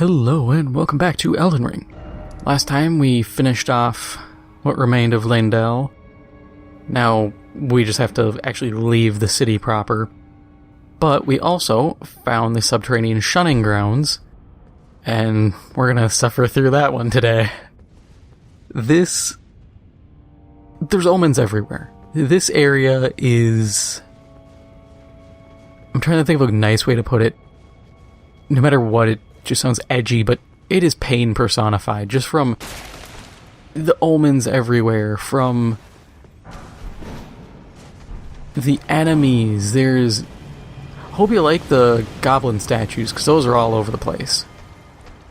Hello and welcome back to Elden Ring. Last time we finished off what remained of Leyndell. Now we just have to actually leave the city proper. But we also found the Subterranean Shunning grounds, and we're gonna suffer through that one today. There's omens everywhere. This area is... I'm trying to think of a nice way to put it. No matter what, it just sounds edgy, but it is pain personified. Just from the omens everywhere, from the enemies. There's... Hope you like the goblin statues, because those are all over the place.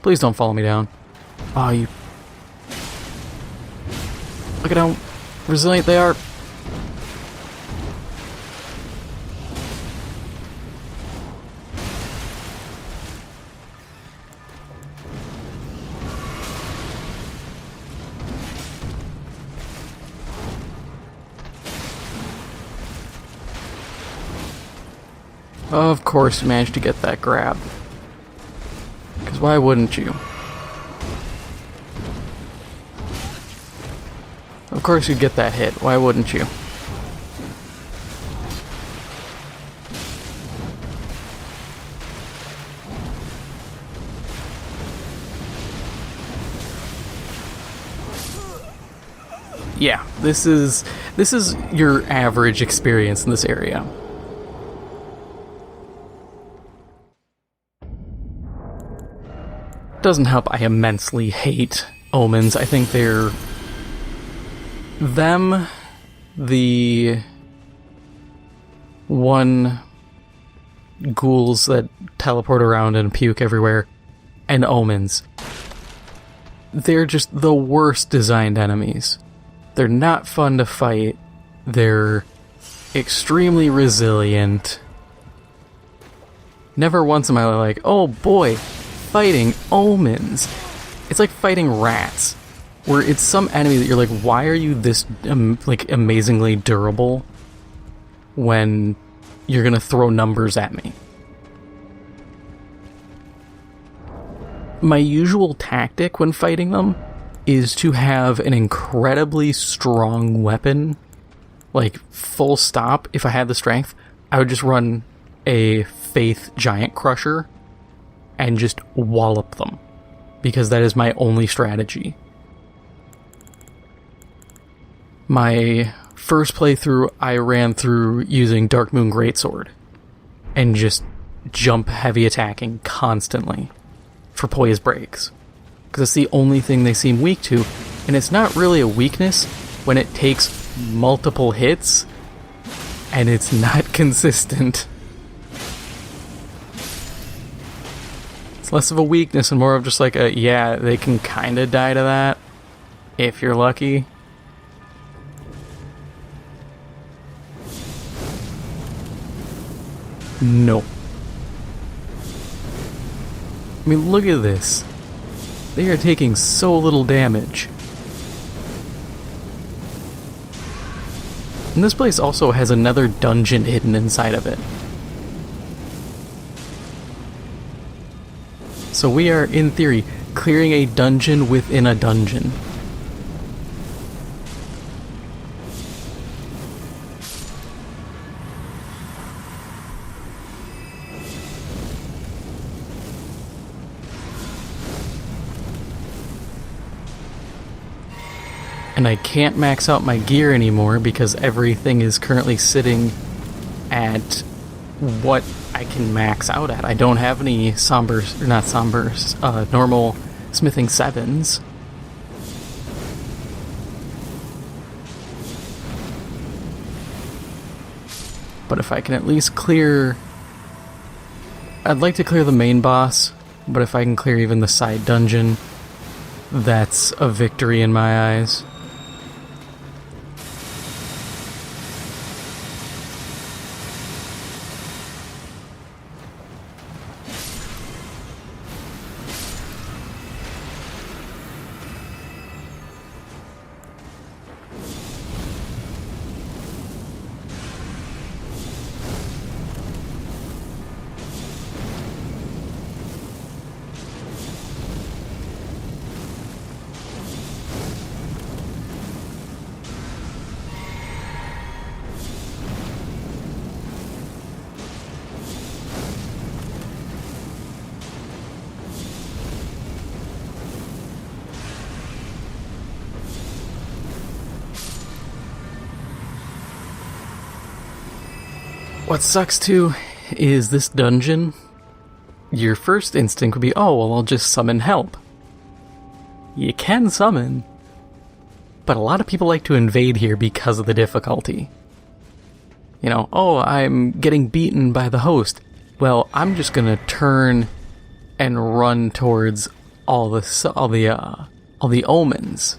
Please don't follow me down. Oh, you... Look at how resilient they are. Of course you managed to get that grab. Because why wouldn't you? Of course you'd get that hit. Why wouldn't you? Yeah, this is your average experience in this area. Doesn't help I immensely hate omens. I think they're... the one ghouls that teleport around and puke everywhere, and omens. They're just the worst designed enemies. They're not fun to fight. They're extremely resilient. Never once am I like, oh boy, fighting omens. It's like fighting rats, where it's some enemy that you're like, why are you this amazingly durable when you're gonna throw numbers at me? My usual tactic when fighting them is to have an incredibly strong weapon, like full stop. If I had the strength, I would just run a Faith Giant Crusher and just wallop them, because that is my only strategy. My first playthrough, I ran through using Dark Moon Greatsword and just jump heavy attacking constantly for poise breaks, because it's the only thing they seem weak to, and it's not really a weakness when it takes multiple hits and it's not consistent. Less of a weakness and more of just like a, yeah, they can kind of die to that, if you're lucky. No. I mean, look at this. They are taking so little damage. And this place also has another dungeon hidden inside of it. So we are, in theory, clearing a dungeon within a dungeon. And I can't max out my gear anymore because everything is currently sitting at what I can max out at. I don't have any normal smithing 7s. But if I can at least clear... I'd like to clear the main boss, but if I can clear even the side dungeon, that's a victory in my eyes. What sucks too is this dungeon. Your first instinct would be, oh, well, I'll just summon help. You can summon, but a lot of people like to invade here because of the difficulty. You know, oh, I'm getting beaten by the host. Well, I'm just gonna turn and run towards all the omens.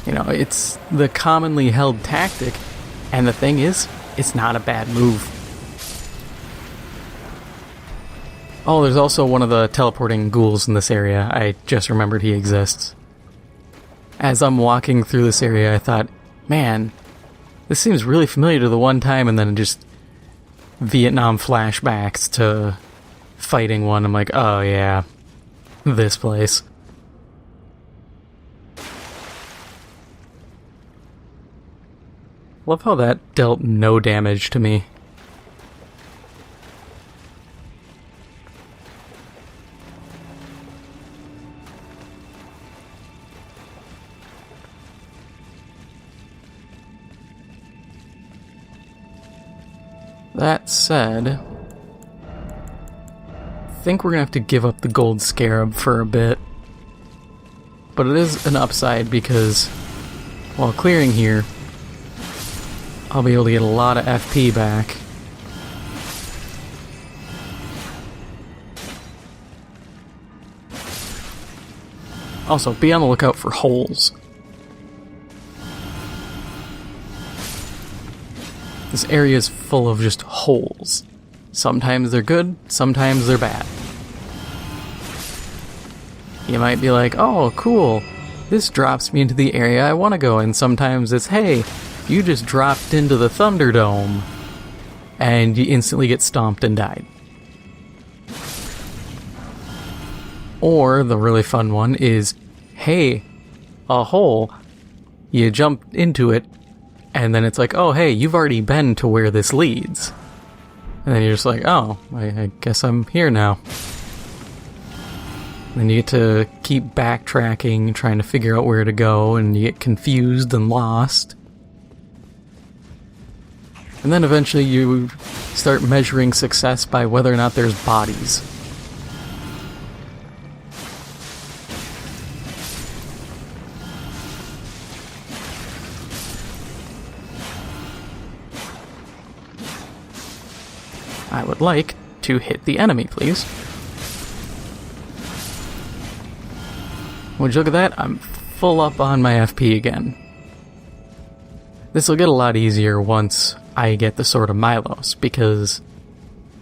You know, it's the commonly held tactic, and the thing is, it's not a bad move. Oh, there's also one of the teleporting ghouls in this area. I just remembered he exists. As I'm walking through this area, I thought, man, this seems really familiar to the one time, and then just Vietnam flashbacks to fighting one. I'm like, oh yeah, this place. Love how that dealt no damage to me. That said, I think we're gonna have to give up the gold scarab for a bit. But it is an upside because while clearing here, I'll be able to get a lot of FP back. Also, be on the lookout for holes. This area is full of just holes. Sometimes they're good, sometimes they're bad. You might be like, oh, cool, this drops me into the area I want to go, and sometimes it's, hey, you just dropped into the Thunderdome, and you instantly get stomped and died. Or, the really fun one is, hey, a hole, you jump into it, and then it's like, oh, hey, you've already been to where this leads. And then you're just like, oh, I guess I'm here now. And then you get to keep backtracking, trying to figure out where to go, and you get confused and lost. And then eventually you start measuring success by whether or not there's bodies. I would like to hit the enemy, please. Would you look at that? I'm full up on my FP again. This will get a lot easier once I get the Sword of Milos, because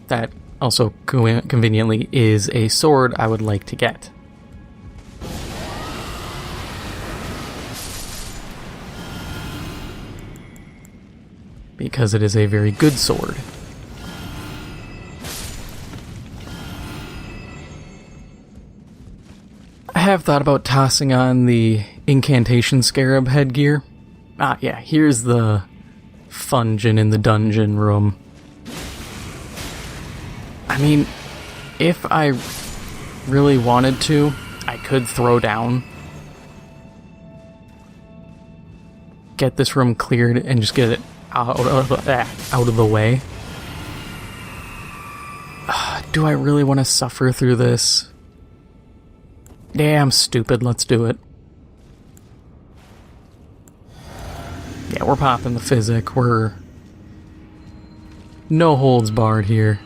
that also conveniently is a sword I would like to get. Because it is a very good sword. I have thought about tossing on the Incantation Scarab headgear. Ah, yeah, here's the Fungin in the dungeon room. I mean, if I really wanted to, I could throw down, get this room cleared, and just get it out of the way. Do I really want to suffer through this? Damn stupid, let's do it. Yeah, we're popping the physic. We're no holds barred here.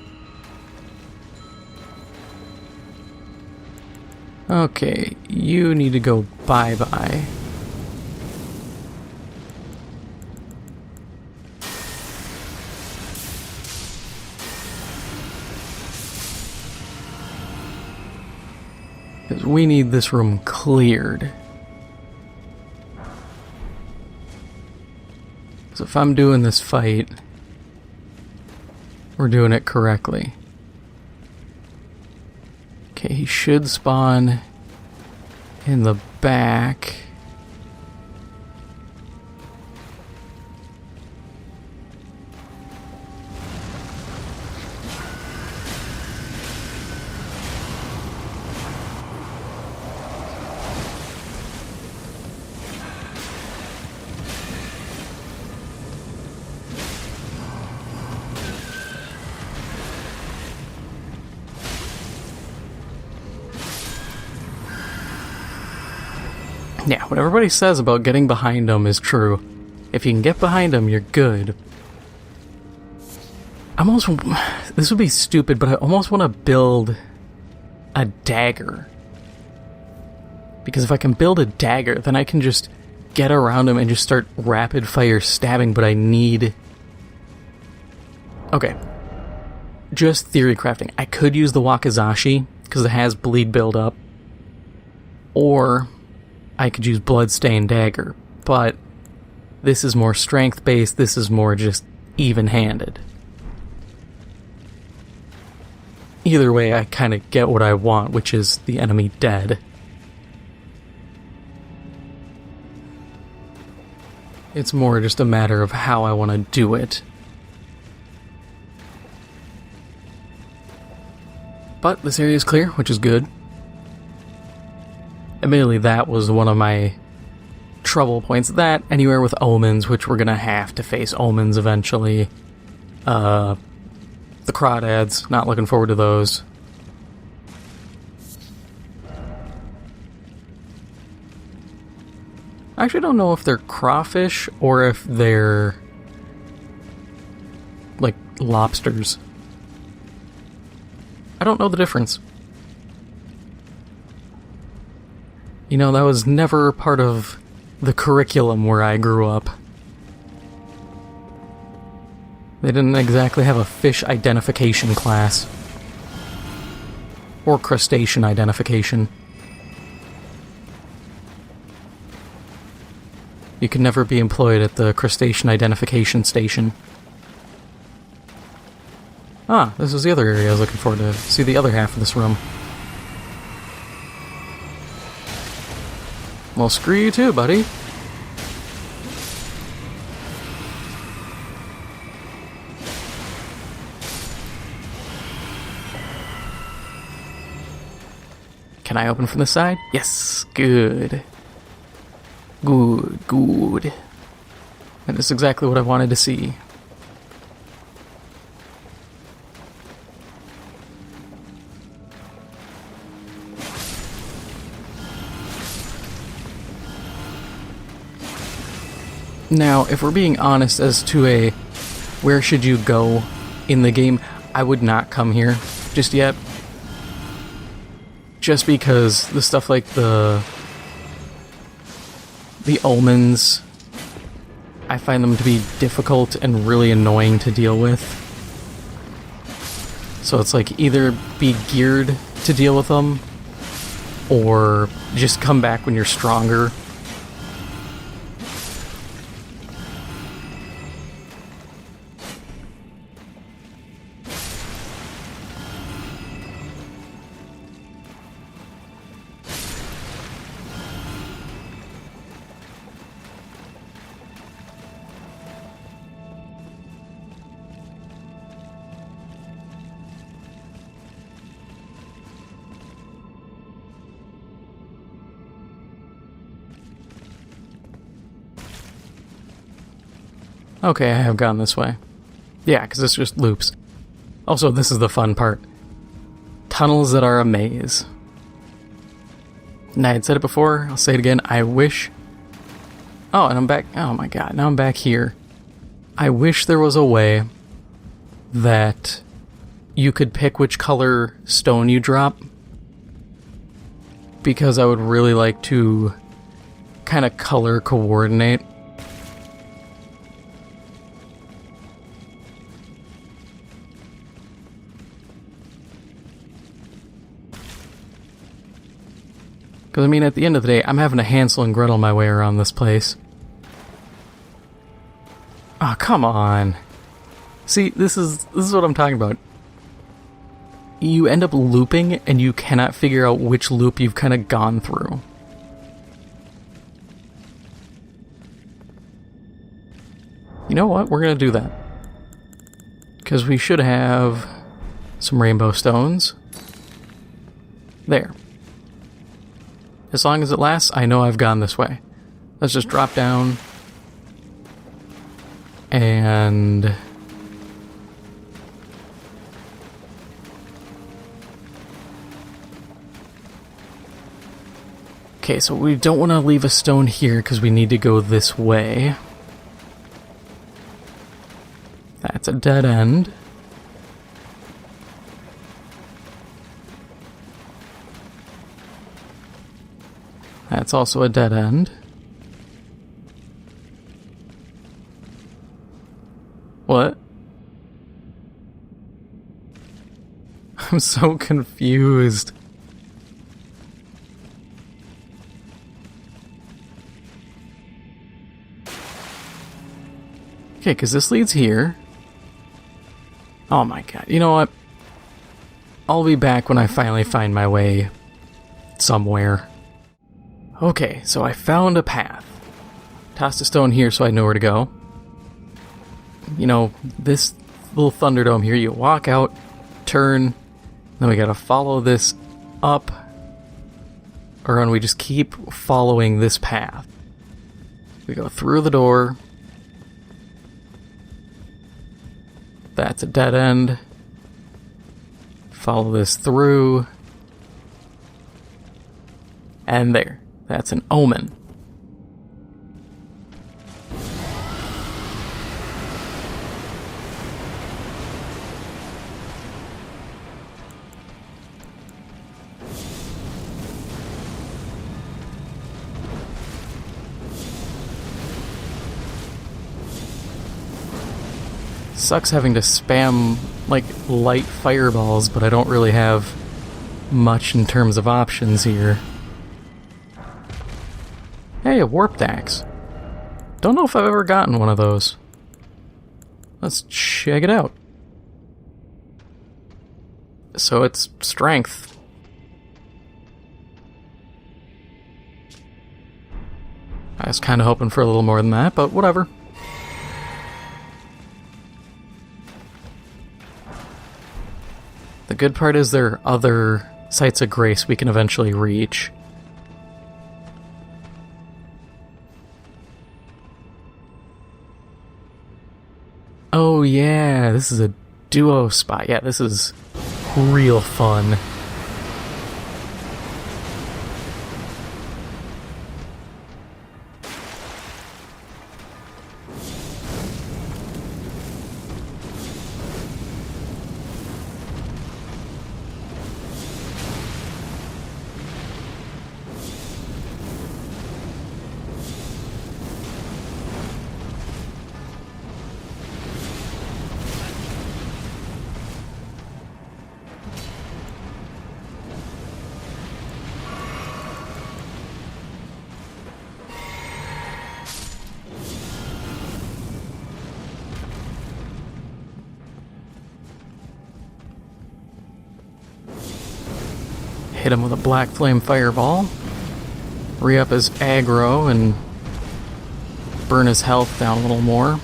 Okay, you need to go bye-bye. Because we need this room cleared. So if I'm doing this fight, we're doing it correctly. Okay, he should spawn in the back. Yeah, what everybody says about getting behind them is true. If you can get behind them, you're good. This would be stupid, but I almost want to build a dagger. Because if I can build a dagger, then I can just get around them and just start rapid fire stabbing, but I need... Okay. Just theory crafting. I could use the Wakizashi, because it has bleed build up. Or I could use Bloodstained Dagger, but this is more strength-based, this is more just even-handed. Either way, I kind of get what I want, which is the enemy dead. It's more just a matter of how I want to do it. But this area is clear, which is good. Admittedly, that was one of my trouble points. That, anywhere with Omens, which we're going to have to face Omens eventually. The Crawdads, not looking forward to those. I actually don't know if they're crawfish or if they're like lobsters. I don't know the difference. You know, that was never part of the curriculum where I grew up. They didn't exactly have a fish identification class. Or crustacean identification. You could never be employed at the crustacean identification station. Ah, this is the other area I was looking forward to see the other half of this room. Well, screw you too, buddy. Can I open from the side? Yes, good. Good, good. That is exactly what I wanted to see. Now, if we're being honest as to a where should you go in the game, I would not come here just yet. Just because the stuff like the Omens, I find them to be difficult and really annoying to deal with. So it's like either be geared to deal with them, or just come back when you're stronger. Okay, I have gone this way. Yeah, because this just loops. Also, this is the fun part. Tunnels that are a maze. And I had said it before, I'll say it again, I wish... Oh, and I'm back... Oh my god, now I'm back here. I wish there was a way that you could pick which color stone you drop. Because I would really like to kind of color coordinate. Because, I mean, at the end of the day, I'm having to Hansel and Gretel my way around this place. Oh, come on. See, this is what I'm talking about. You end up looping, and you cannot figure out which loop you've kind of gone through. You know what? We're going to do that. Because we should have some rainbow stones. There. As long as it lasts, I know I've gone this way. Let's just drop down. And... Okay, so we don't want to leave a stone here because we need to go this way. That's a dead end. That's also a dead end. What? I'm so confused. Okay, because this leads here. Oh my god. You know what? I'll be back when I finally find my way somewhere. Okay, so I found a path. Tossed a stone here so I know where to go. You know, this little Thunderdome here, you walk out, turn, then we gotta follow this up, or we just keep following this path. We go through the door. That's a dead end. Follow this through. And there. That's an Omen. Sucks having to spam, like, light fireballs, but I don't really have much in terms of options here. Hey, a warped axe. Don't know if I've ever gotten one of those. Let's check it out. So it's strength. I was kind of hoping for a little more than that, but whatever. The good part is there are other sites of grace we can eventually reach. Oh yeah, this is a duo spot. Yeah, this is real fun. Hit him with a black flame fireball. Re-up his aggro and burn his health down a little more.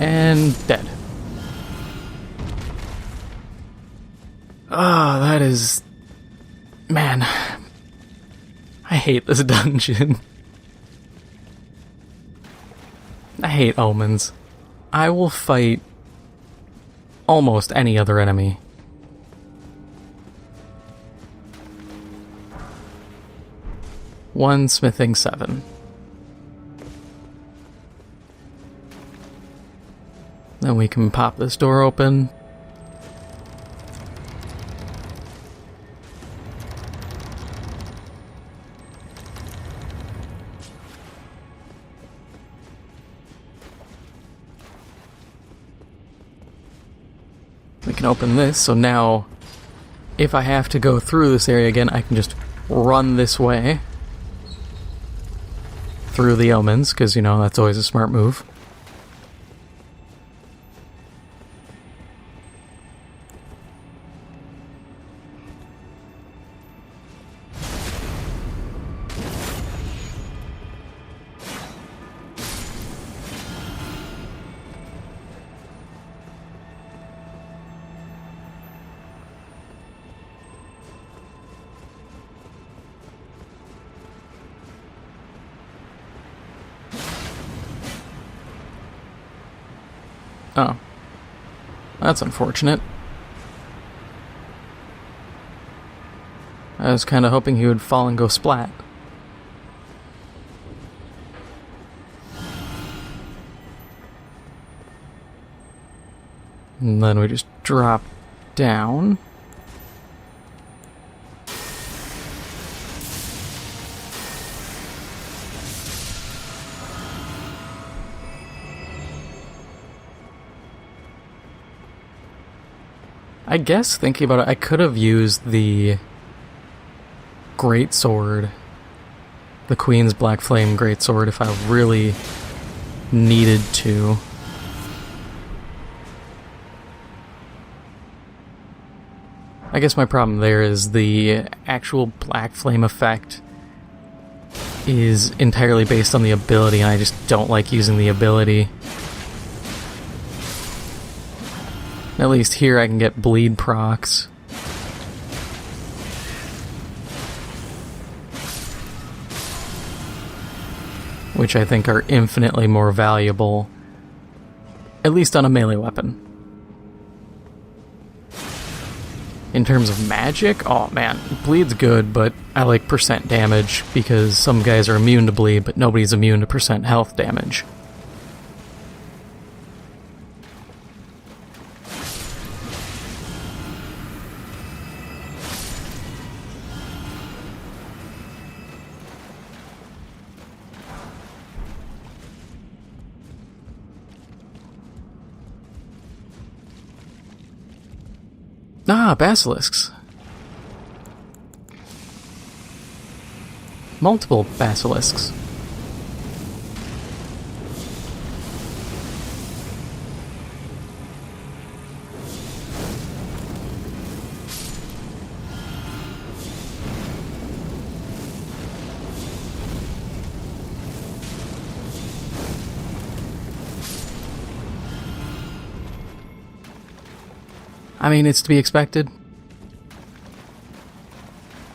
And dead. Ah, that is... Man. I hate this dungeon. I hate omens. I will fight almost any other enemy. One smithing 7. Then we can pop this door open. We can open this, so now if I have to go through this area again, I can just run this way. Through the omens, because, you know, that's always a smart move. Oh. That's unfortunate. I was kind of hoping he would fall and go splat. And then we just drop down. I guess, thinking about it, I could have used the greatsword, the Queen's Black Flame greatsword, if I really needed to. I guess my problem there is the actual Black Flame effect is entirely based on the ability, and I just don't like using the ability. At least here I can get bleed procs. Which I think are infinitely more valuable, at least on a melee weapon. In terms of magic, oh man, bleed's good, but I like percent damage because some guys are immune to bleed, but nobody's immune to percent health damage. Ah, Basilisks. Multiple Basilisks. I mean, it's to be expected,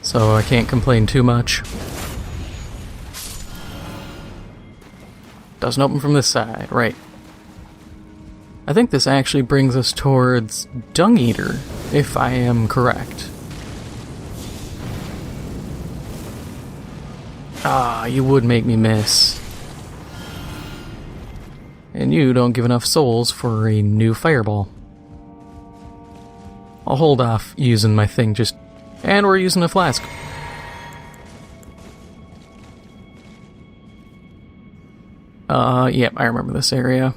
so I can't complain too much. Doesn't open from this side, right. I think this actually brings us towards Dung Eater, if I am correct. Ah, you would make me miss. And you don't give enough souls for a new fireball. I'll hold off using my thing just... And we're using a flask. Yep, I remember this area.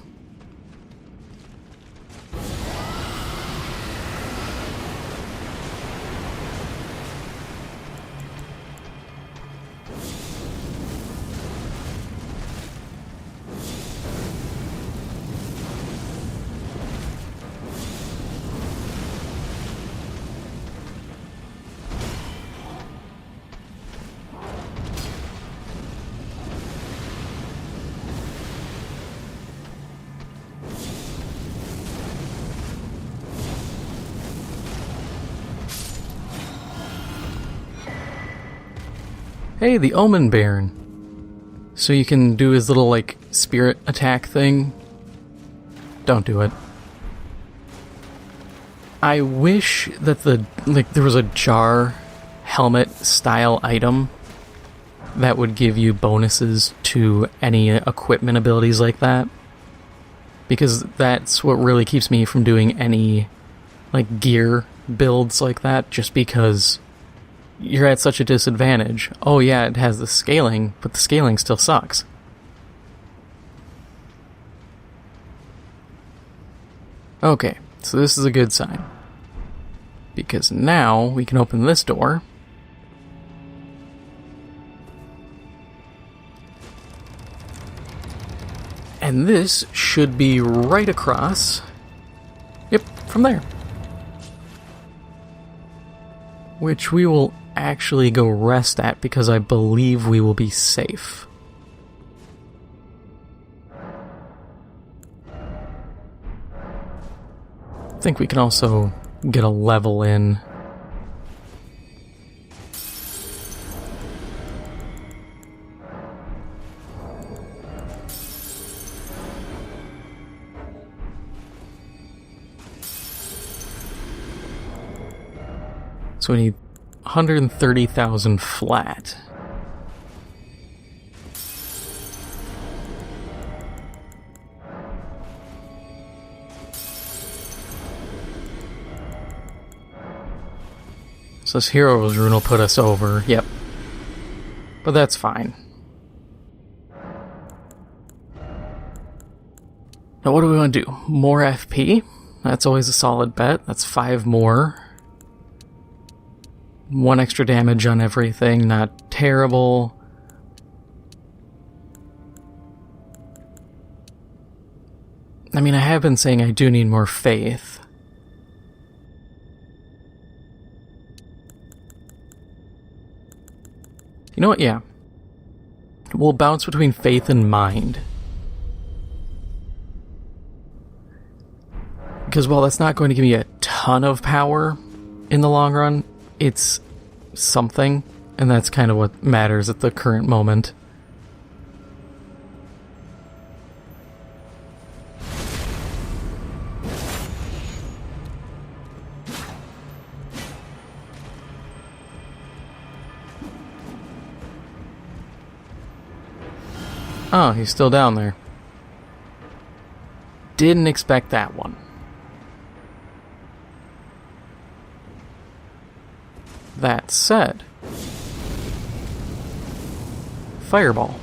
Hey, the Omen Baron. So you can do his little, like, spirit attack thing. Don't do it. I wish that there was a jar helmet style item that would give you bonuses to any equipment abilities like that. Because that's what really keeps me from doing any, like, gear builds like that, just because you're at such a disadvantage. Oh yeah, it has the scaling, but the scaling still sucks. Okay, so this is a good sign. Because now we can open this door. And this should be right across. Yep, from there. Which we will actually go rest at because I believe we will be safe. I think we can also get a level in. So we need 130,000 flat. So this hero's rune will put us over, yep. But that's fine. Now what do we want to do? More FP? That's always a solid bet. That's 5 more. 1 extra damage on everything, not terrible. I mean, I have been saying I do need more faith. You know what? Yeah. We'll bounce between faith and mind. Because while that's not going to give me a ton of power in the long run, it's something, and that's kind of what matters at the current moment. Oh, he's still down there. Didn't expect that one. That said, Fireball.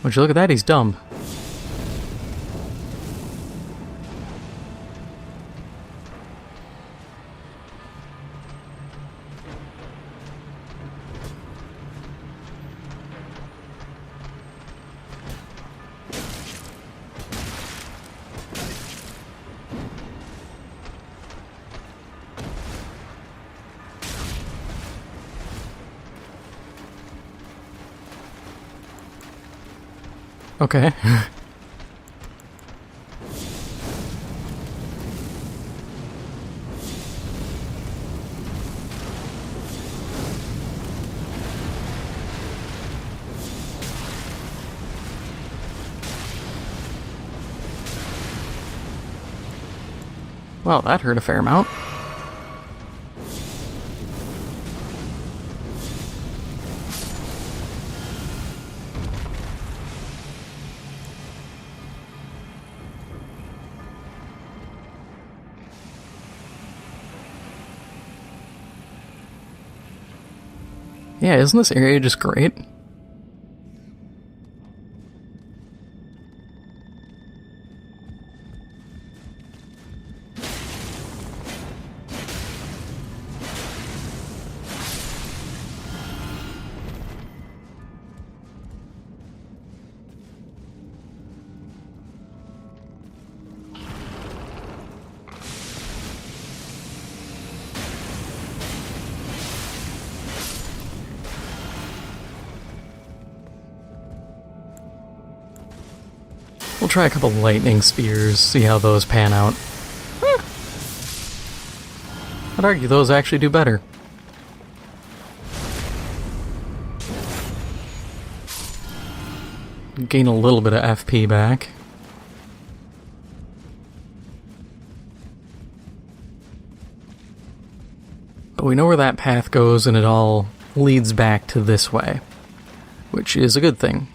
Would you look at that? He's dumb. Okay. Well, that hurt a fair amount. Yeah, isn't this area just great? We'll try a couple lightning spears, see how those pan out. I'd argue those actually do better. Gain a little bit of FP back. But we know where that path goes, and it all leads back to this way, which is a good thing.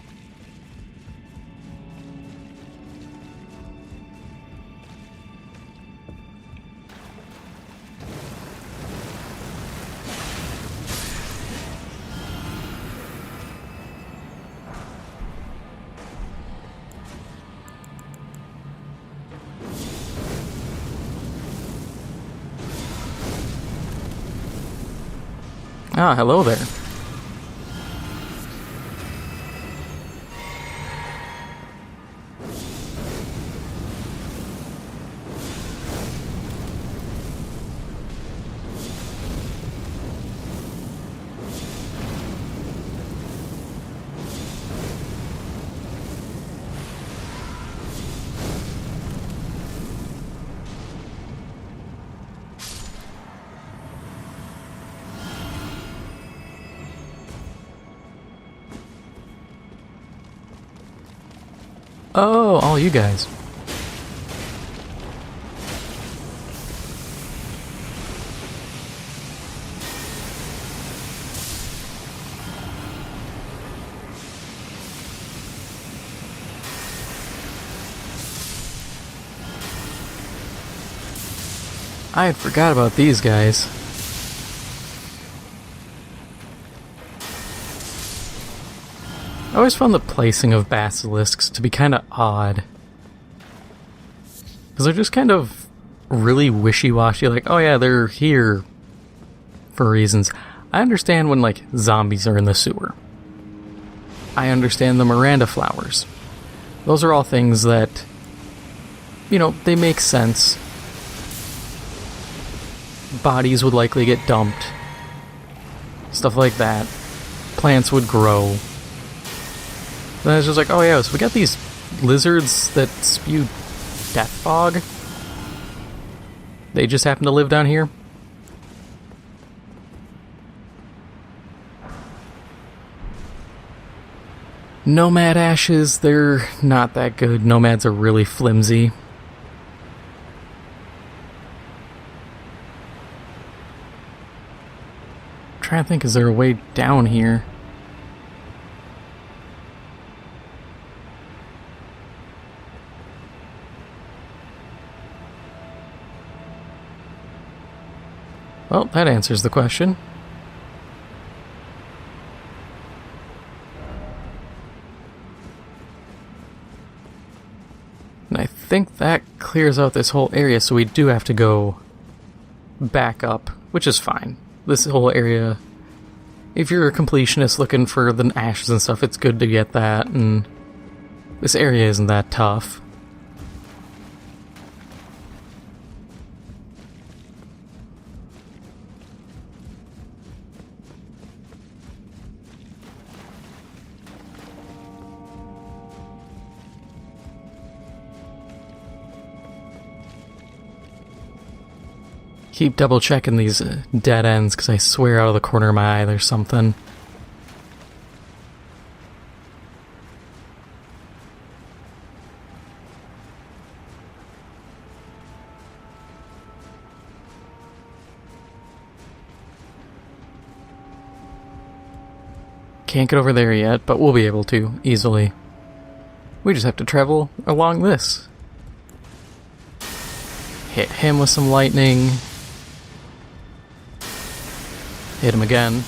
Ah, hello there. Oh, all you guys. I had forgot about these guys. I always found the placing of Basilisks to be kind of odd. Because they're just kind of really wishy-washy, like, oh yeah, they're here for reasons. I understand when, like, zombies are in the sewer. I understand the Miranda flowers. Those are all things that, you know, they make sense. Bodies would likely get dumped. Stuff like that. Plants would grow. Then it's just like, oh yeah, so we got these lizards that spew death fog. They just happen to live down here. Nomad ashes, they're not that good. Nomads are really flimsy. I'm trying to think, is there a way down here? Well, that answers the question. And I think that clears out this whole area, so we do have to go back up, which is fine. This whole area, if you're a completionist looking for the ashes and stuff, it's good to get that, and this area isn't that tough. Keep double checking these dead ends, because I swear out of the corner of my eye there's something. Can't get over there yet, but we'll be able to, easily. We just have to travel along this. Hit him with some lightning. Hit him again.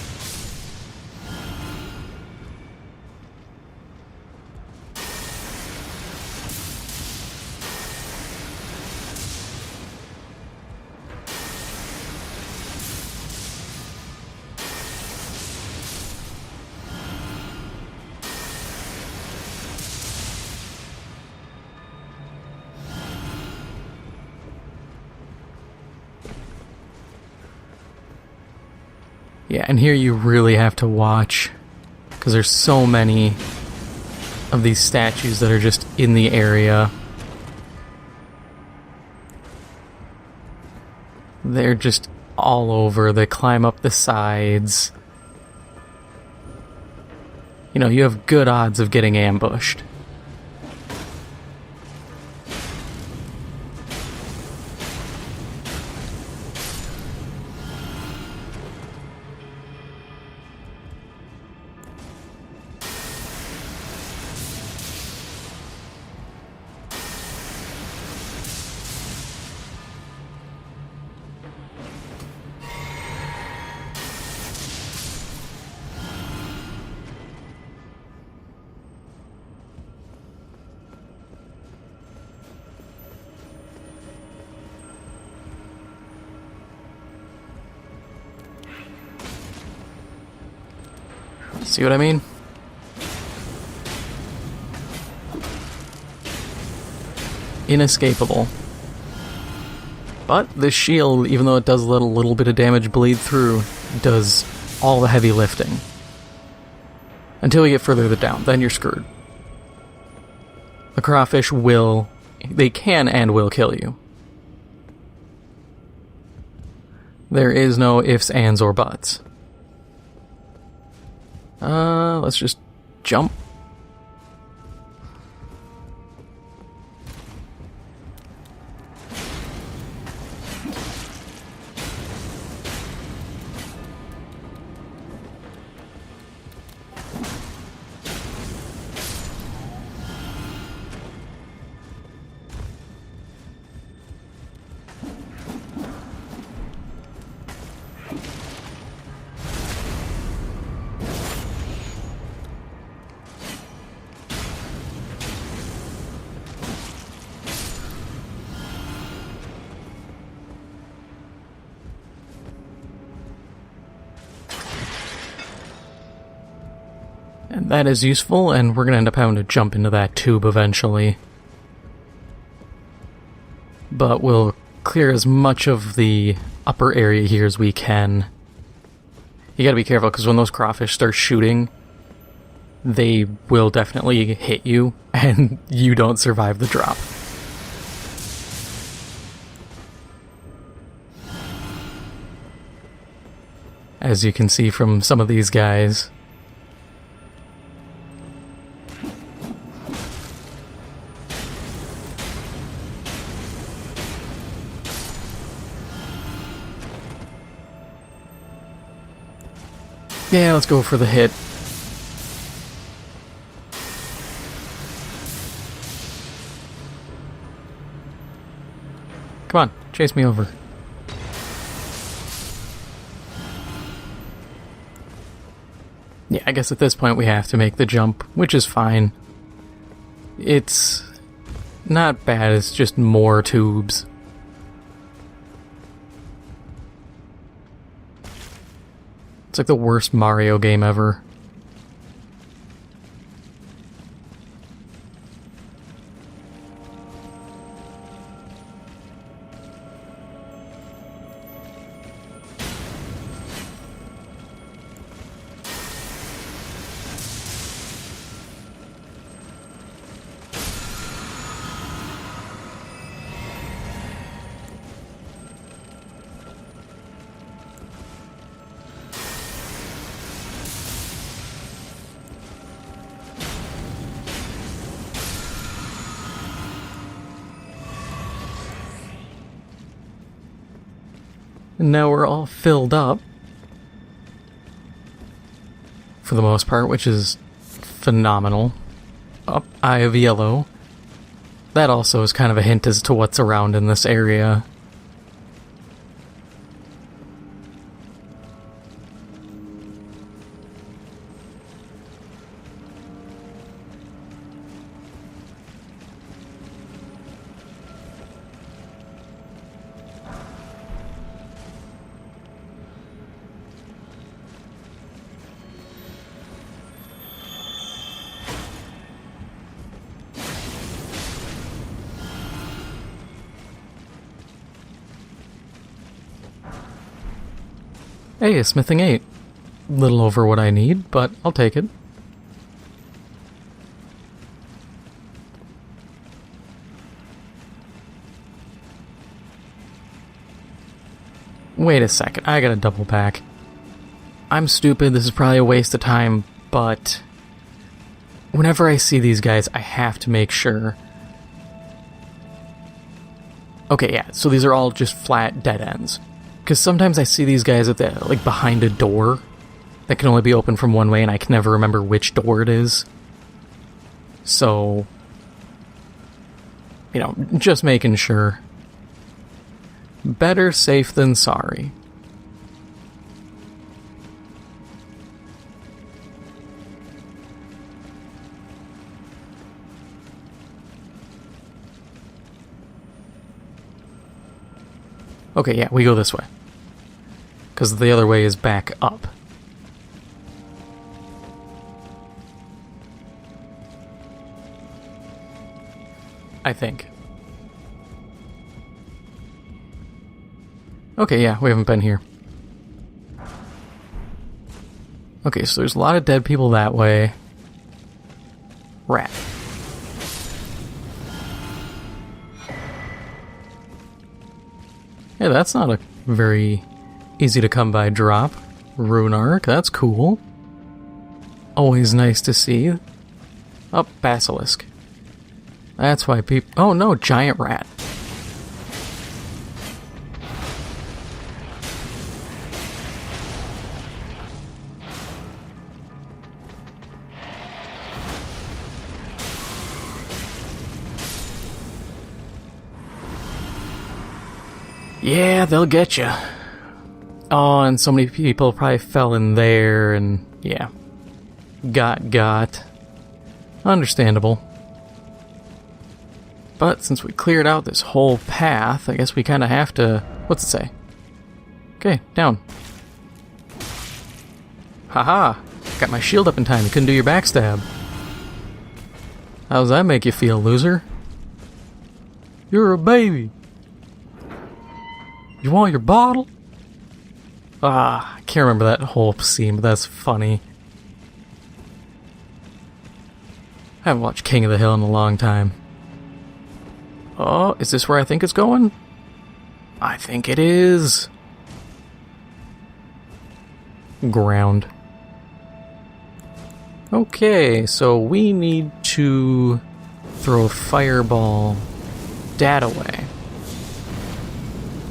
Yeah, and here you really have to watch, because there's so many of these statues that are just in the area. They're just all over. They climb up the sides. You know, you have good odds of getting ambushed. See what I mean? Inescapable. But this shield, even though it does let a little bit of damage bleed through, does all the heavy lifting. Until you get further down, then you're screwed. The crawfish will... they can and will kill you. There is no ifs, ands, or buts. Let's just jump. And that is useful, and we're going to end up having to jump into that tube eventually. But we'll clear as much of the upper area here as we can. You gotta be careful, because when those crawfish start shooting, they will definitely hit you, and you don't survive the drop. As you can see from some of these guys. Yeah, let's go for the hit. Come on, chase me over. Yeah, I guess at this point we have to make the jump, which is fine. It's not bad, it's just more tubes. It's like the worst Mario game ever. And now we're all filled up. For the most part, which is phenomenal. Oh, Eye of Yellow. That also is kind of a hint as to what's around in this area. Hey, a smithing 8. Little over what I need, but I'll take it. Wait a second, I gotta double back. I'm stupid, this is probably a waste of time, but whenever I see these guys, I have to make sure. Okay, yeah, so these are all just flat dead ends. Because sometimes I see these guys at the, like, behind a door that can only be opened from one way, and I can never remember which door it is. So, you know, just making sure. Better safe than sorry. Okay, yeah, we go this way. Because the other way is back up. I think. Okay, yeah, we haven't been here. Okay, so there's a lot of dead people that way. Rat. Hey, that's not a very easy to come by drop. Rune Arc, that's cool. Always nice to see. Oh, Basilisk. That's why people... Oh no, giant rat. Yeah, they'll get you. Oh, and so many people probably fell in there, and yeah. Got. Understandable. But since we cleared out this whole path, I guess we kind of have to... What's it say? Okay, down. Haha! Got my shield up in time. You couldn't do your backstab. How does that make you feel, loser? You're a baby. You want your bottle? I can't remember that whole scene, but that's funny. I haven't watched King of the Hill in a long time. Oh, is this where I think it's going? I think it is. Ground. Okay, so we need to throw a fireball that away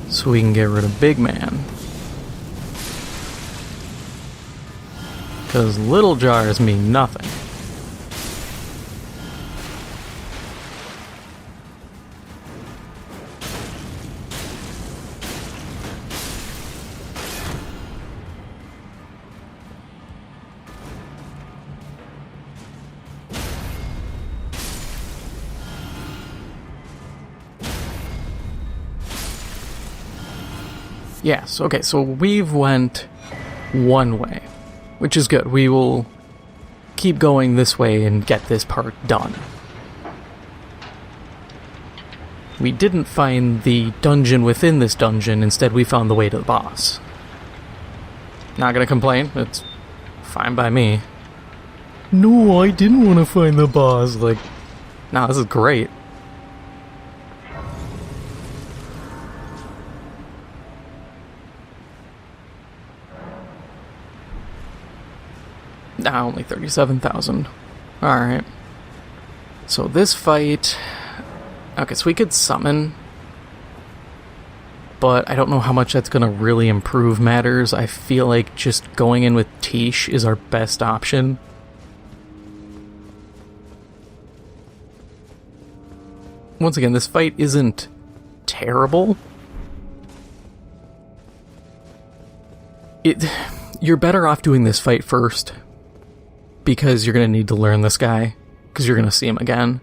so we can get rid of Big Man. Because little jars mean nothing. Yes, okay, so we've went one way, which is good. We will keep going this way and get this part done. We didn't find the dungeon within this dungeon, instead we found the way to the boss. Not gonna complain, it's fine by me. No, I didn't want to find the boss. Like, nah, this is great. Only 37,000. Alright. So this fight... Okay, so we could summon, but I don't know how much that's going to really improve matters. I feel like just going in with Tish is our best option. Once again, this fight isn't terrible. You're better off doing this fight first, because you're going to need to learn this guy, because you're going to see him again.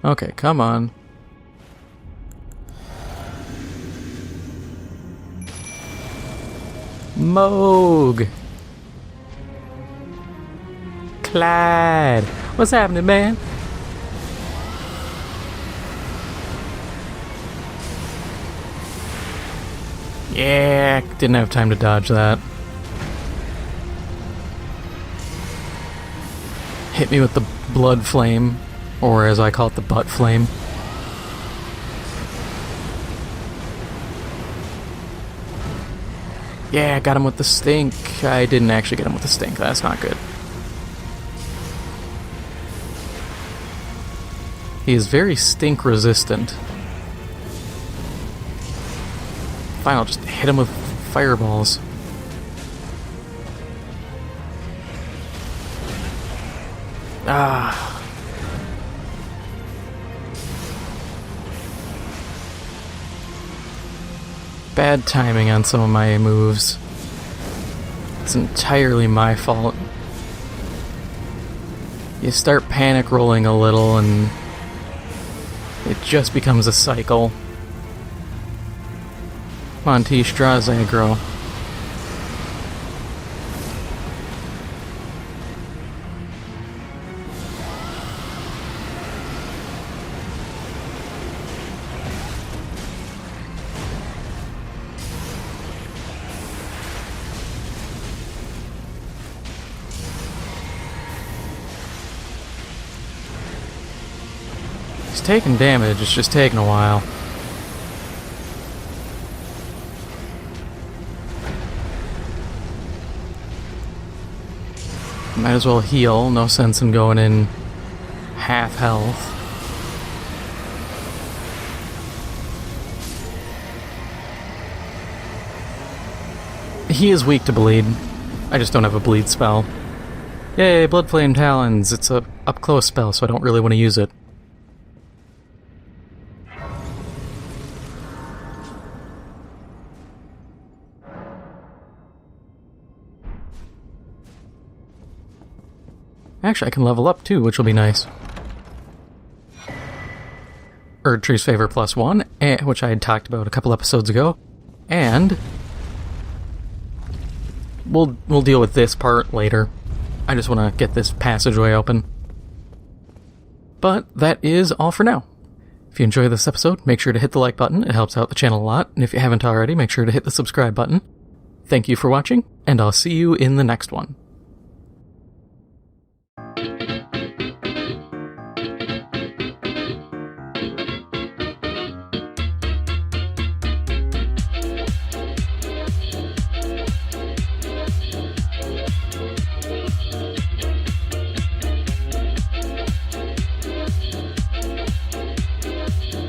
Okay, come on. Mohg! Clyde! What's happening, man? Yeah, didn't have time to dodge that. Hit me with the blood flame, or as I call it, the butt flame. Yeah, got him with the stink. I didn't actually get him with the stink. That's not good. He is very stink resistant. Fine, I'll just hit him with fireballs. Ah. Bad timing on some of my moves. It's entirely my fault. You start panic rolling a little and it just becomes a cycle. Come on, Tish, draw his aggro. He's taking damage, it's just taking a while. Might as well heal, no sense in going in half health. He is weak to bleed. I just don't have a bleed spell. Yay, Blood Flame Talons. It's a up-close spell, so I don't really want to use it. Actually, I can level up too, which will be nice. Erdtree's Favor +1, which I had talked about a couple episodes ago. And we'll deal with this part later. I just want to get this passageway open. But that is all for now. If you enjoy this episode, make sure to hit the like button. It helps out the channel a lot. And if you haven't already, make sure to hit the subscribe button. Thank you for watching, and I'll see you in the next one.